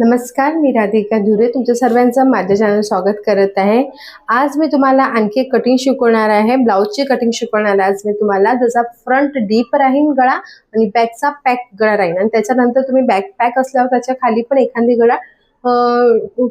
नमस्कार, मी राधिका धुरे तुमच्या सर्वांचं माझ्या चॅनल स्वागत करत आहे। आज मी तुम्हाला आणखी एक कटिंग शिकवणार आहे। ब्लाउजची कटिंग शिकवणार आहे आज मी तुम्हाला। जसा फ्रंट डीप राहील गळा आणि बॅकचा पॅक गळा राहील आणि त्याच्यानंतर तुम्ही बॅक पॅक असल्यावर त्याच्या खाली पण एखादी गळा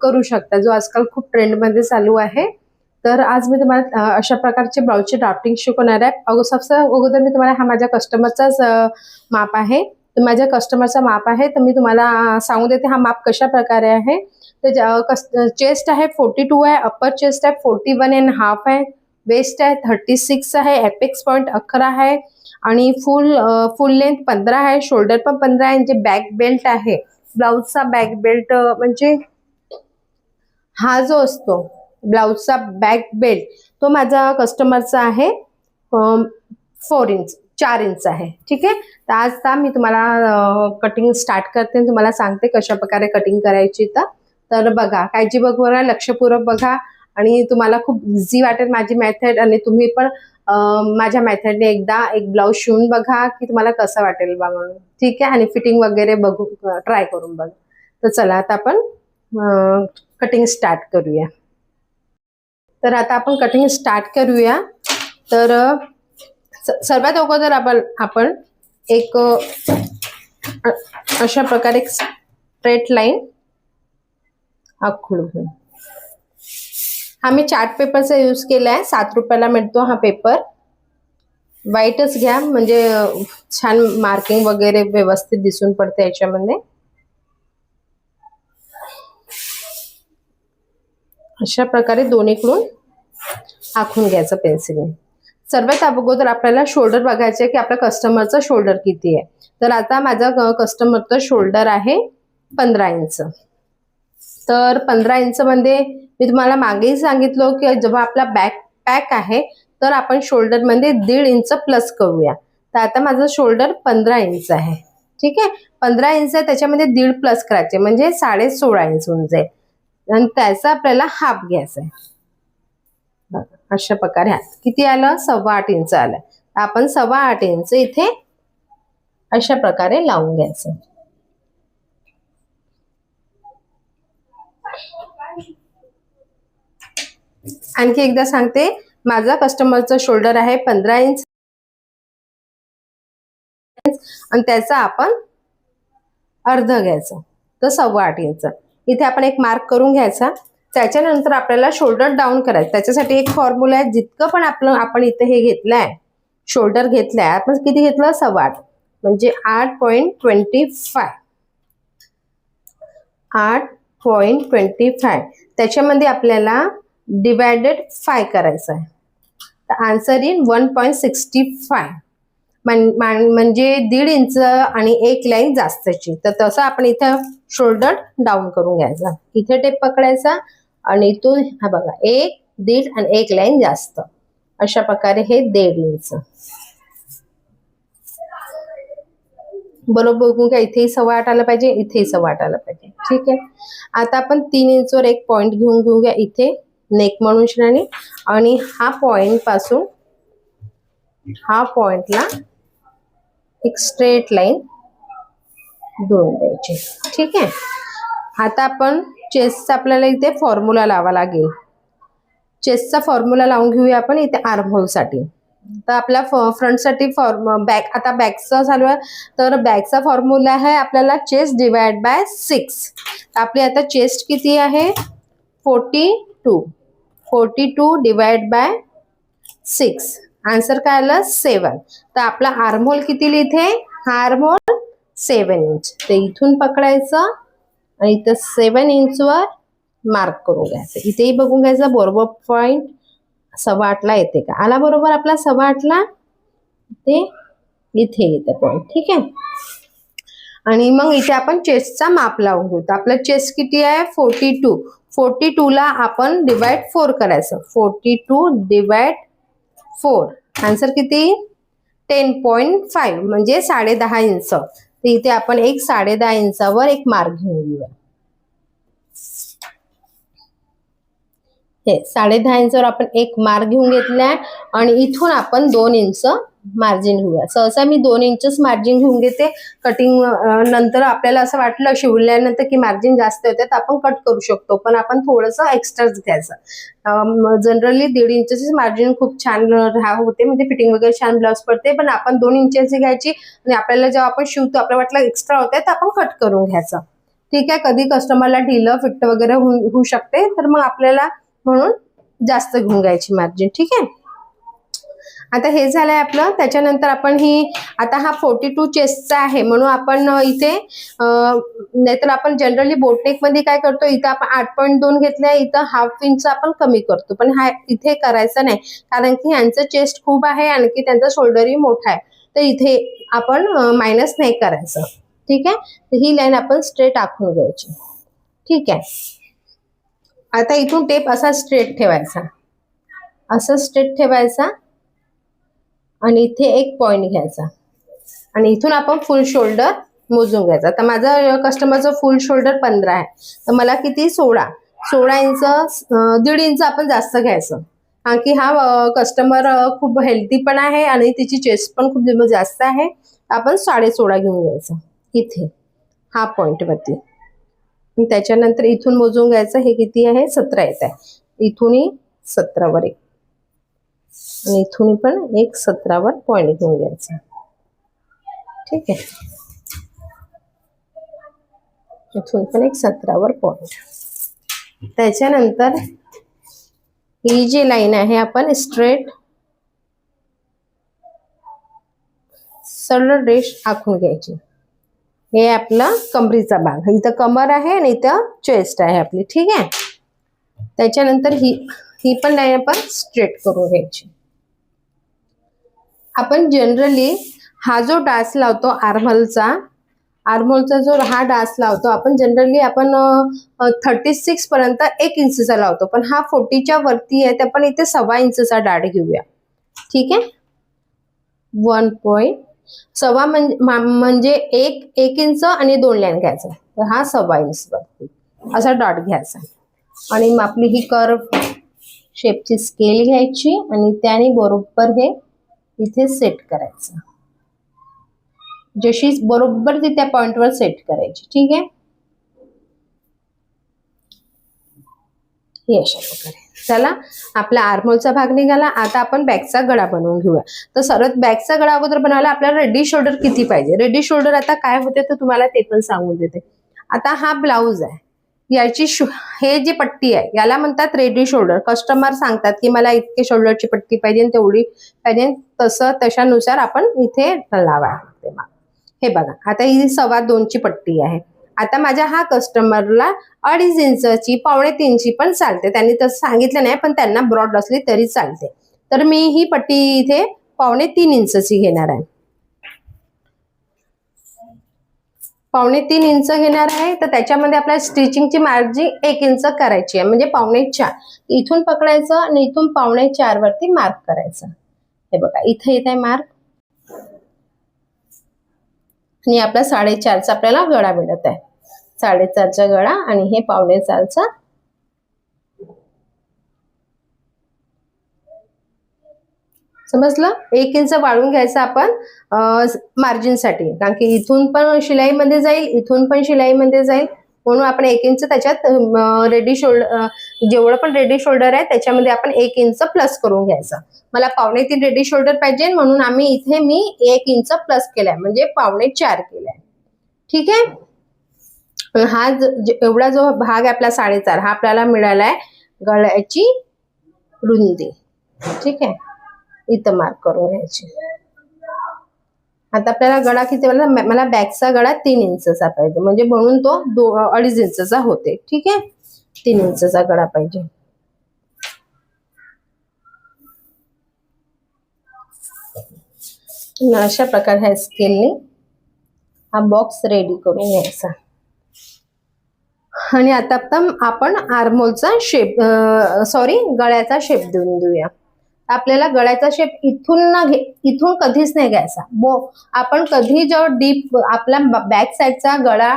करू शकता, जो आजकाल खूप ट्रेंडमध्ये चालू आहे। तर आज मी तुम्हाला अशा प्रकारचे ब्लाउजची ड्राफ्टिंग शिकवणार आहे। सबसे अगोदर मी तुम्हाला हा माझ्या कस्टमरचाच माप आहे। तर माझ्या कस्टमरचा माप आहे, तर मी तुम्हाला सांगू देते हा माप कशा प्रकारे आहे। तर चेस्ट आहे 42 आहे, अपर चेस्ट आहे 41.5 आहे, वेस्ट आहे 36 आहे, एपेक्स पॉइंट 11 आहे आणि फुल लेंथ 15 आहे, शोल्डर पण 15 आहे। जे बॅक बेल्ट आहे ब्लाउजचा बॅक बेल्ट म्हणजे हा जो असतो ब्लाउजचा बॅक बेल्ट तो माझा कस्टमरचा आहे 4 इंच आहे। ठीक आहे, तर आज मी तुम्हाला कटिंग स्टार्ट करते, तुम्हाला सांगते कशा प्रकारे कटिंग करायची। तर बघा, काळजी बघा, लक्षपूर्वक बघा आणि तुम्हाला खूप इझी वाटेल माझी मेथड आणि तुम्ही पण माझ्या मेथडने एकदा एक ब्लाउज शिवून बघा की तुम्हाला कसं वाटेल बा म्हणून। ठीक आहे, आणि फिटिंग वगैरे बघू, ट्राय करून बघा। तर चला आता आपण कटिंग स्टार्ट करूया। तर आता आपण कटिंग स्टार्ट करूया। तर सर्वात अगोदर आपण एक अशा प्रकारे एक स्ट्रेट लाईन आखून घेऊ। हा मी चार्ट पेपरचा यूज केलाय, 7 रुपयाला मिळतो हा पेपर। व्हाईटच घ्या म्हणजे छान मार्किंग वगैरे व्यवस्थित दिसून पडते याच्यामध्ये। अशा प्रकारे दोन्हीकडून आखून घ्यायचं पेन्सिलने। सर्वात अगोदर आपल्याला शोल्डर बघायचे की आपल्या कस्टमरचा शोल्डर किती आहे। तर आता माझा कस्टमरचा शोल्डर आहे 15 इंच। तर 15 इंच मध्ये मी तुम्हाला मागेही सांगितलं की जेव्हा आपला बॅक पॅक आहे तर आपण शोल्डर मध्ये 1.5 इंच प्लस करूया। तर आता माझं शोल्डर 15 इंच आहे। ठीक आहे, 15 इंच आहे, त्याच्यामध्ये 1.5 प्लस करायचे म्हणजे 16.5 इंच होऊन जाईल आणि त्याचा आपल्याला हाफ घ्यायचा आहे। अशा प्रकारे किती आलं, 8.25 इंच आलं। आपण 8.25 इंच इथे अशा प्रकारे लावून घ्यायचं। आणखी एकदा सांगते, माझा कस्टमरचा शोल्डर आहे 15 इंच आणि त्याचा आपण अर्ध घ्यायचं, तर 8.25 इंच। इथे आपण एक मार्क करून घ्यायचा। त्याच्यानंतर आपल्याला शोल्डर डाऊन करायचं। त्याच्यासाठी एक फॉर्म्युला आहे, जितकं पण आपण इथे हे घेतलंय शोल्डर घेतलाय, आपण किती घेतलं 8.25 म्हणजे 8.25 8.25 त्याच्यामध्ये आपल्याला डिवायडेड 5 करायचं आहे। तर आन्सर इन 1.65 म्हणजे 1.5 इंच आणि एक लाईन जास्तची। तर तसं आपण इथं शोल्डर डाऊन करून घ्यायचा। इथे टेप पकडायचा आणि इथून हा बघा 1, 1.5 आणि एक लाईन जास्त, अशा प्रकारे हे 1.5 इंच बरोबर बघून घ्या। इथेही 8.25 आला पाहिजे, इथेही 8.25 आला पाहिजे। ठीक आहे, आता आपण 3 इंचवर एक पॉइंट घेऊया इथे नेक म्हणून श्रेणी, आणि हा पॉइंट पासून हा पॉइंटला एक स्ट्रेट लाईन दोन द्यायची। ठीक आहे, आता आपण चेस्टचा आपल्याला इथे फॉर्म्युला लावा लागेल। चेस्टचा फॉर्म्युला लावून घेऊया आपण इथे आर्म होल साठी। तर आपल्या फ्रंट साठी बॅक, आता बॅकचा चालू आहे, तर बॅकचा फॉर्म्युला आहे आपल्याला चेस्ट डिवाइड बाय 6। आपली आता चेस्ट किती आहे 42 डिवाइड बाय 6, आन्सर काय आलं 7। तर आपला आर्म होल किती लिहिते, हा आर्म होल 7 इंच। ते इथून पकडायचं आणि इथं 7 इंचवर मार्क करून घ्यायचं। इथेही बघून घ्यायचं बरोबर पॉइंट 8.25 येते का, आला बरोबर आपला 8.25 ते इथे येते पॉइंट। ठीक आहे, आणि मग इथे आपण चेस्टचा माप लावून घेऊ। तर आपला चेस्ट किती आहे 42 ला आपण डिवाइड 4 करायचं। 42 डिवाइड 4, आन्सर किती 10.5 म्हणजे 10.5 इंच। तर इथे आपण एक 10.5 इंचावर एक मार्क घेऊन घेऊया। हे 10.5 इंचावर आपण एक मार्क घेऊन घेतलाय आणि इथून आपण 2 इंच मार्जिन घेऊया. सहसा मी 2 इंचच मार्जिन घेऊन घेते. कटिंग नंतर आपल्याला असं वाटलं शिवल्यानंतर की मार्जिन जास्त होते तर आपण कट करू शकतो, पण आपण थोडंसं एक्स्ट्राच घ्यायचं. जनरली 1.5 इंचची मार्जिन खूप छान होते, म्हणजे फिटिंग वगैरे छान ब्लाउज पडते. पण आपण 2 इंचची घ्यायची आणि आपल्याला जेव्हा आपण शिवतो आपल्याला वाटलं एक्स्ट्रा होते तर आपण कट करून घ्यायचं. ठीक आहे. कधी कस्टमरला ढिलं फिट वगैरे होऊ शकते, तर मग आपल्याला म्हणून जास्त घेऊन घ्यायची मार्जिन. ठीक आहे. आता हे झालंय आपलं. त्याच्यानंतर आपण आता हा 42 चेस्टचा आहे म्हणून आपण इथे नाहीतर आपण जनरली बोटनेक मध्ये काय करतो, इथं आपण 8.2 घेतलंय, इथं ½ इंच आपण कमी करतो. पण हा इथे करायचं नाही, कारण की यांचं चेस्ट खूप आहे, आणखी त्यांचा शोल्डरही मोठा आहे, तर इथे आपण मायनस नाही करायचं. ठीक आहे. तर ही लाईन आपण स्ट्रेट आखून घ्यायची. ठीक आहे. आता इथून टेप असा स्ट्रेट ठेवायचा, असं स्ट्रेट ठेवायचा आणि इथे एक पॉइंट घ्यायचा आणि इथून आपण फुल शोल्डर मोजून घ्यायचा. तर माझं कस्टमरचं फुल शोल्डर 15 आहे, तर मला किती 16 इंच 1.5 इंच आपण जास्त घ्यायचं, कारण की हा कस्टमर खूप हेल्दी पण आहे आणि तिची चेस्ट पण खूप जास्त आहे. आपण 16.5 घेऊन घ्यायचं इथे हा पॉइंट वरती. त्याच्यानंतर इथून मोजून घ्यायचं, हे किती आहे 17 येत आहे, इथूनही 17 वर एक आणि इथून पण एक 17 वर पॉइंट घेऊन घ्यायचा. ठीक आहे. इथून पण एक 17 वर पॉइंट. त्याच्यानंतर ही जी लाईन आहे आपण स्ट्रेट सरळ रेष आखून घ्यायची. हे आपलं कमरीचा भाग, इथं कमर आहे आणि इथं चेस्ट आहे आपली. ठीक आहे. त्याच्यानंतर ही पण लाईन आपण स्ट्रेट करून घ्यायची. आपण जनरली हा जो डास लावतो आर्महोलचा जो हा डास लावतो आपण जनरली आपण 36 पर्यंत 1 इंचचा लावतो, पण हा 40च्या वरती आहे, तर आपण इथे 1.25 इंचचा डाट घेऊया. ठीक आहे. 1.1 म्हणजे 1 इंच आणि 2 लाईन घ्यायचा, तर हा 1.25 इंच वरती असा डॉट घ्यायचा. आणि मग आपली ही कर्व शेपची स्केल घ्यायची आणि त्याने बरोबर हे इथे सेट करायचं, जशी बरोबर ती त्या पॉइंटवर सेट करायची. ठीक आहे. अशा प्रकारे. चला, आपला आर्महोलचा भाग निघाला. आता आपण बॅकचा गळा बनवून घेऊया. तर सरळ बॅकचा गळा अगोदर बनवायला आपल्याला रेडी शोल्डर किती पाहिजे. रेडी शोल्डर आता काय होते तर तुम्हाला ते पण सांगून देते. आता हा ब्लाऊज आहे, याची हे जी पट्टी आहे याला म्हणतात रेडी शोल्डर. कस्टमर सांगतात की मला इतके शोल्डरची पट्टी पाहिजे, तेवढी पाहिजे, तशानुसार आपण इथे लावा. हे बघा, आता ही 2.25 पट्टी आहे. आता माझ्या हा कस्टमरला 2.5 इंचची 2.25 पण चालते, त्यांनी तसं सांगितलं नाही, पण त्यांना ब्रॉड असली तरी चालते. तर मी ही पट्टी इथे 2.25 इंचची घेणार आहे. 2.25 इंच घेणार आहे. तर त्याच्यामध्ये आपल्याला स्टिचिंगची मार्जिन 1 इंच करायची आहे, म्हणजे 3.25 इथून पकडायचं आणि इथून 3.25 वरती मार्क करायचं. हे बघा, इथे येत आहे मार्क आणि आपला 4.5चा आपल्याला गळा मिळत आहे. 4.5चा गळा आणि हे 4.25चा. समजलं. 1 इंच वाढवून घ्यायचं आपण मार्जिनसाठी, कारण की इथून पण शिलाईमध्ये जाईल, इथून पण शिलाईमध्ये जाईल, म्हणून आपण 1 इंच त्याच्यात रेडी शोल्डर जेवढं पण रेडी शोल्डर आहे त्याच्यामध्ये आपण 1 इंच प्लस करून घ्यायचं. मला 2.25 रेडी शोल्डर पाहिजे म्हणून मी 1 इंच प्लस केलाय, म्हणजे 4.25 केलाय. ठीक आहे. हा एवढा जो भाग आहे आपला 4.5 हा आपल्याला मिळालाय गळ्याची रुंदी. ठीक आहे. इथं मार्क करून घ्यायची. आता आपल्याला गळा किती, मला बॅकचा गळा 3 इंचचा पाहिजे, म्हणजे म्हणून तो 2.5 इंचचा होते. ठीक आहे. 3 इंचचा गळा पाहिजे. अशा प्रकारे ह्या स्केलने हा बॉक्स रेडी करून घ्यायचा. आणि आता आपण आर्महोलचा शेप गळ्याचा शेप देऊया. आपल्याला गळ्याचा शेप इथून कधीच नाही घ्यायचा. आपण कधी जो डीप आपला बॅक साईडचा गळा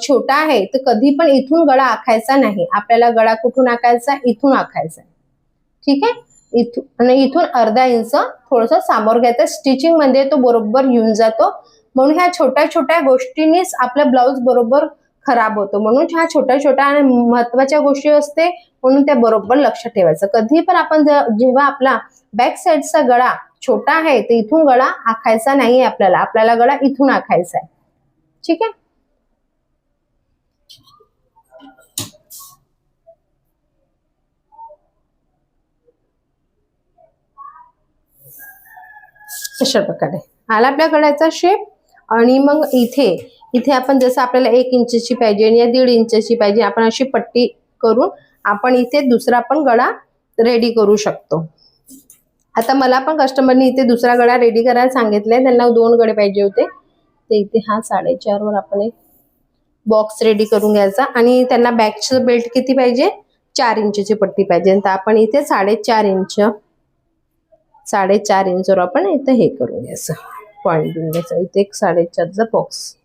छोटा आहे तर कधी पण इथून गळा आखायचा नाही. आपल्याला गळा कुठून आखायचा, इथून आखायचा. ठीक आहे. इथून आणि इथून अर्धा इंच थोडस सामोर घ्यायचं. स्टिचिंग मध्ये तो बरोबर येऊन जातो. म्हणून ह्या छोट्या छोट्या गोष्टींनीच आपला ब्लाऊज बरोबर खराब होतो. म्हणून ह्या छोट्या छोट्या आणि महत्वाच्या गोष्टी असते, म्हणून त्या बरोबर लक्षात ठेवायचं. कधी पण आपण जेव्हा आपला बॅक साईडचा गळा छोटा आहे तर इथून गळा आखायचा नाहीये आपल्याला. आपल्याला गळा इथून आखायचा आहे. ठीक आहे. अशा प्रकारे आला आपल्या गळ्याचा शेप. आणि मग इथे आपण जसं आपल्याला 1 इंचची पाहिजे या 1.5 इंचची पाहिजे, आपण अशी पट्टी करून आपण इथे दुसरा पण गळा रेडी करू शकतो. आता मला पण कस्टमरनी इथे दुसरा गळा रेडी करायला सांगितलंय. त्यांना 2 गळे पाहिजे होते. तर इथे हा 4.5 वर आपण एक बॉक्स रेडी करून घ्यायचा. आणि त्यांना बॅकचं बेल्ट किती पाहिजे, 4 इंचची पट्टी पाहिजे. तर आपण इथे 4.5 इंचवर आपण इथे हे करून घ्यायचं, पॉइंट देऊन घ्यायचा. इथे एक 4.5चा बॉक्स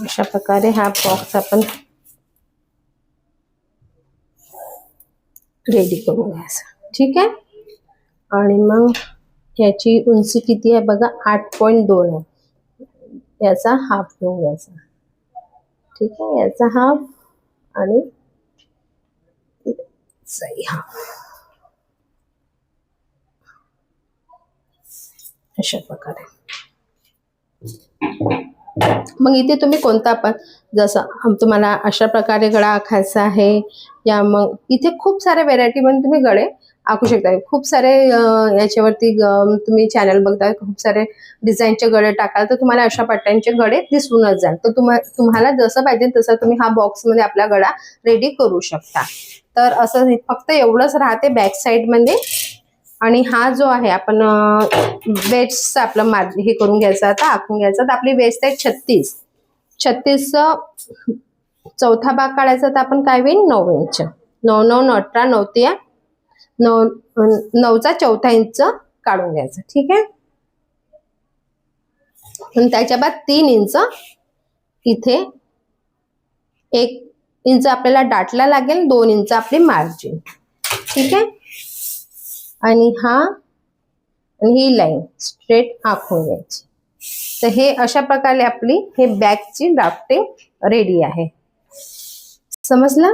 अशा प्रकारे हा बॉक्स आपण रेडी करून घ्यायचा. ठीक आहे. आणि मग याची उंची किती आहे बघा, 8.2 आहे. याचा हाफ घेऊन घ्यायचा. ठीक आहे. याचा हाफ आणि सही हाफ अशा प्रकारे. मग इथे तुम्ही कोणता पण जसं तुम्हाला अशा प्रकारे गळा आखायचा आहे, या मग इथे खूप सारे व्हेरायटी मध्ये तुम्ही गळे आखू शकता. खूप सारे याच्यावरती तुम्ही चॅनल बघता, खूप सारे डिझाईनचे गळे टाकाल तर तुम्हाला अशा पट्ट्यांचे गळे दिसूनच जाल. तर तुम्हाला जसं पाहिजे तसं तुम्ही हा बॉक्स मध्ये आपला गळा रेडी करू शकता. तर असं फक्त एवढंच राहते बॅक साईड मध्ये. आणि हा जो आहे आपण वेस्ट आपलं हे करून घ्यायचं, आता आखून घ्यायचं. तर आपली वेस्ट आहे 36 चौथा भाग काढायचा. तर आपण काय होईल 9 इंच, 9 9 18 9 3 9चा चौथा इंच काढून घ्यायचं. ठीक आहे. आणि त्याच्या बाद 3 इंच इथे 1 इंच आपल्याला डाटला लागेल, 2 इंच आपली मार्जिन. ठीक आहे. आणि ही लाईन स्ट्रेट आखून घ्यायची. तर हे अशा प्रकारे आपली हे बॅकची ड्राफ्टिंग रेडी आहे. समजलं.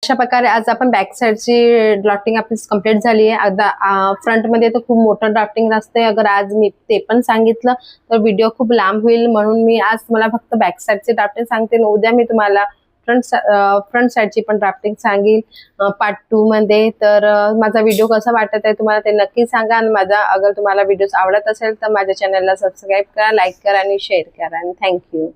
अशा प्रकारे आज आपण बॅक साईडची ड्राफ्टिंग आपली कंप्लीट झाली आहे. आता फ्रंट मध्ये तर खूप मोठं ड्राफ्टिंग असते. अगर आज मी ते पण सांगितलं तर व्हिडिओ खूप लांब होईल, म्हणून मी आज तुम्हाला फक्त बॅक साईडची ड्राफ्टिंग सांगते. उद्या मी तुम्हाला फ्रंट साईडची पण ड्राफ्टिंग सांगेल पार्ट 2 मध्ये. तर माझा व्हिडिओ कसा वाटत आहे तुम्हाला ते नक्की सांगा. आणि अगर तुम्हाला व्हिडिओ आवडत असेल तर माझ्या चॅनलला सबस्क्राईब करा, लाईक करा आणि शेअर करा. आणि थँक्यू.